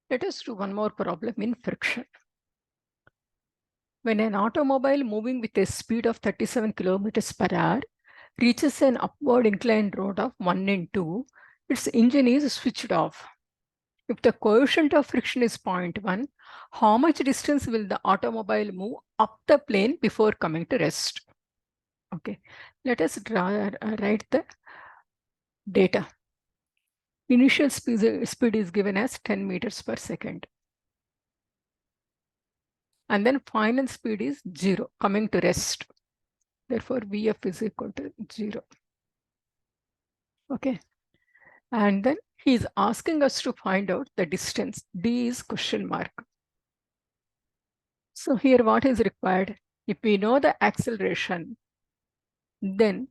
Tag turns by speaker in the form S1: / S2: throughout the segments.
S1: Let us do one more problem in friction. When an automobile moving with a speed of 37 kilometers per hour reaches an upward inclined road of 1 in 2, its engine is switched off. If the coefficient of friction is 0.1, how much distance will the automobile move up the plane before coming to rest? Okay, let us write the data. Initial speed is given as 10 meters per second. And then final speed is 0, coming to rest. Therefore, Vf is equal to 0. Okay. And then he is asking us to find out the distance. D is question mark. So here what is required? If we know the acceleration, then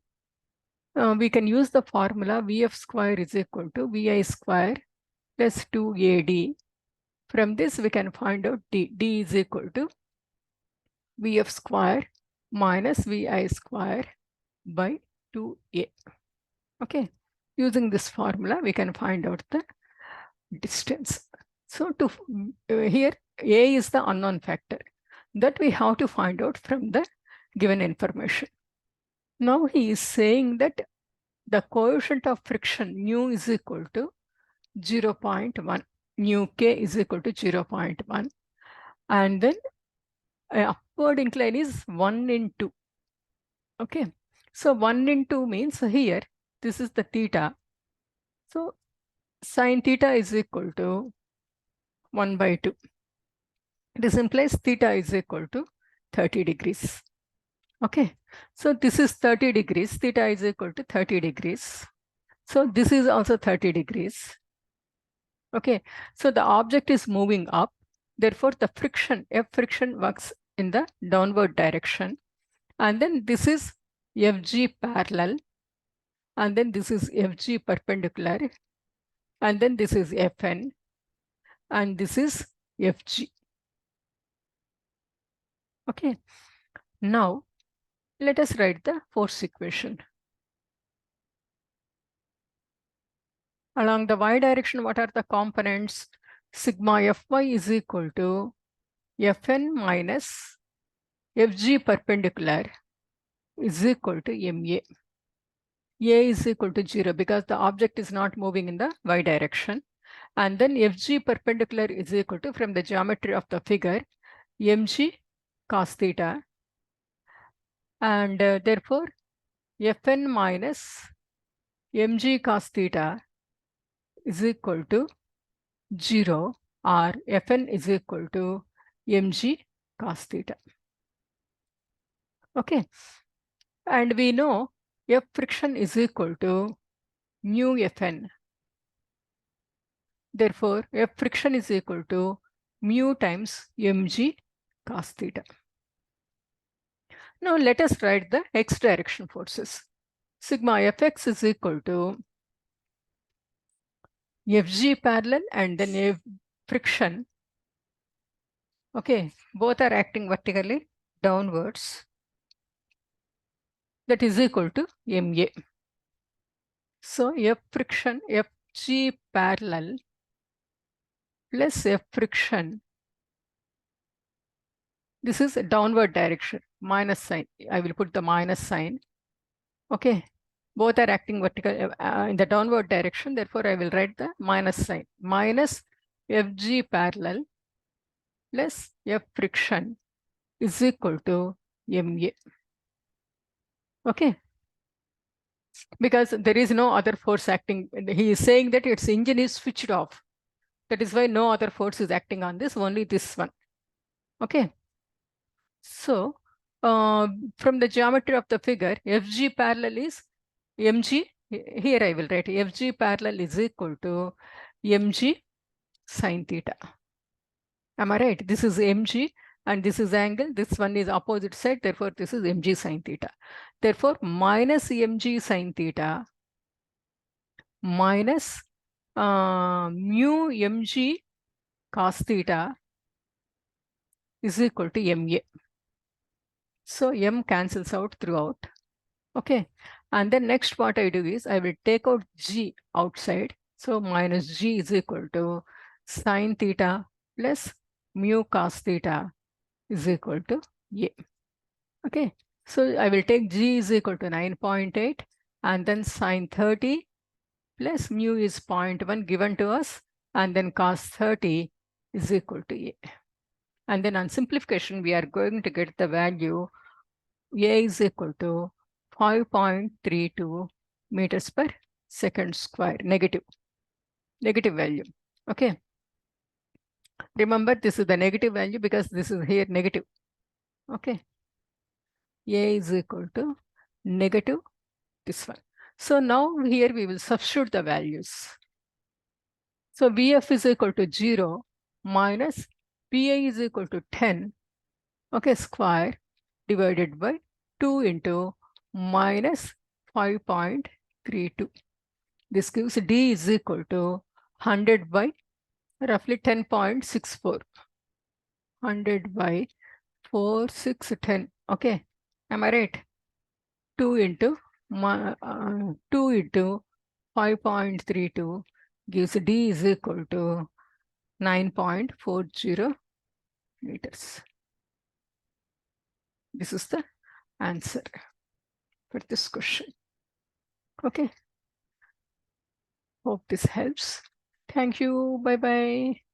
S1: we can use the formula Vf square is equal to Vi square plus 2AD. From this, we can find out D. D is equal to Vf square minus Vi square by 2A. Okay. Using this formula, we can find out the distance. So here, A is the unknown factor that we have to find out from the given information. Now he is saying that the coefficient of friction mu is equal to 0.1. Mu k is equal to 0.1. And then upward incline is 1 in 2. Okay. So 1 in 2 means here, this is the theta. So sine theta is equal to 1 by 2. This implies theta is equal to 30 degrees. Okay. So this is 30 degrees. Theta is equal to 30 degrees. So this is also 30 degrees. Okay. So the object is moving up. Therefore, the friction, F friction works in the downward direction. And then this is Fg parallel. And then this is Fg perpendicular. And then this is Fn. And this is Fg. Okay. Now, let us write the force equation. Along the y direction, what are the components? Sigma Fy is equal to Fn minus Fg perpendicular is equal to Ma. A is equal to 0 because the object is not moving in the y direction. And then Fg perpendicular is equal to, from the geometry of the figure, mg cos theta. And therefore, Fn minus mg cos theta is equal to 0, or Fn is equal to mg cos theta. Okay. And we know F friction is equal to mu Fn. Therefore, F friction is equal to mu times mg cos theta. Now let us write the x direction forces. Sigma Fx is equal to Fg parallel and then F friction. Okay, both are acting vertically downwards. That is equal to Ma. So F friction, Fg parallel plus F friction. This is a downward direction, minus sign. I will put the minus sign. Okay. Both are acting vertical in the downward direction. Therefore, I will write the minus sign. Minus Fg parallel plus F friction is equal to Ma. Okay. Because there is no other force acting. He is saying that its engine is switched off. That is why no other force is acting on this, only this one. Okay. So, from the geometry of the figure, Fg parallel is mg. Here I will write Fg parallel is equal to mg sine theta. Am I right? This is mg and this is angle. This one is opposite side. Therefore, this is mg sine theta. Therefore, minus mg sine theta minus mu mg cos theta is equal to Ma. So M cancels out throughout. Okay. And then next what I do is I will take out G outside. So minus G is equal to sine theta plus mu cos theta is equal to A. Okay, so I will take G is equal to 9.8 and then sine 30 plus mu is 0.1 given to us, and then cos 30 is equal to A. And then on simplification, we are going to get the value A is equal to 5.32 meters per second square, negative value. Okay. Remember, this is the negative value because this is here negative. Okay. A is equal to negative this one. So now here we will substitute the values. So VF is equal to 0 minus PA is equal to 10, okay, square divided by 2 into minus 5.32. This gives D is equal to 100 by roughly 10.64. 100 by 4, 6, 10. Okay, am I right? 2 into 5.32 gives D is equal to 9.40 meters. This is the answer for this question. Okay. Hope this helps. Thank you. Bye-bye.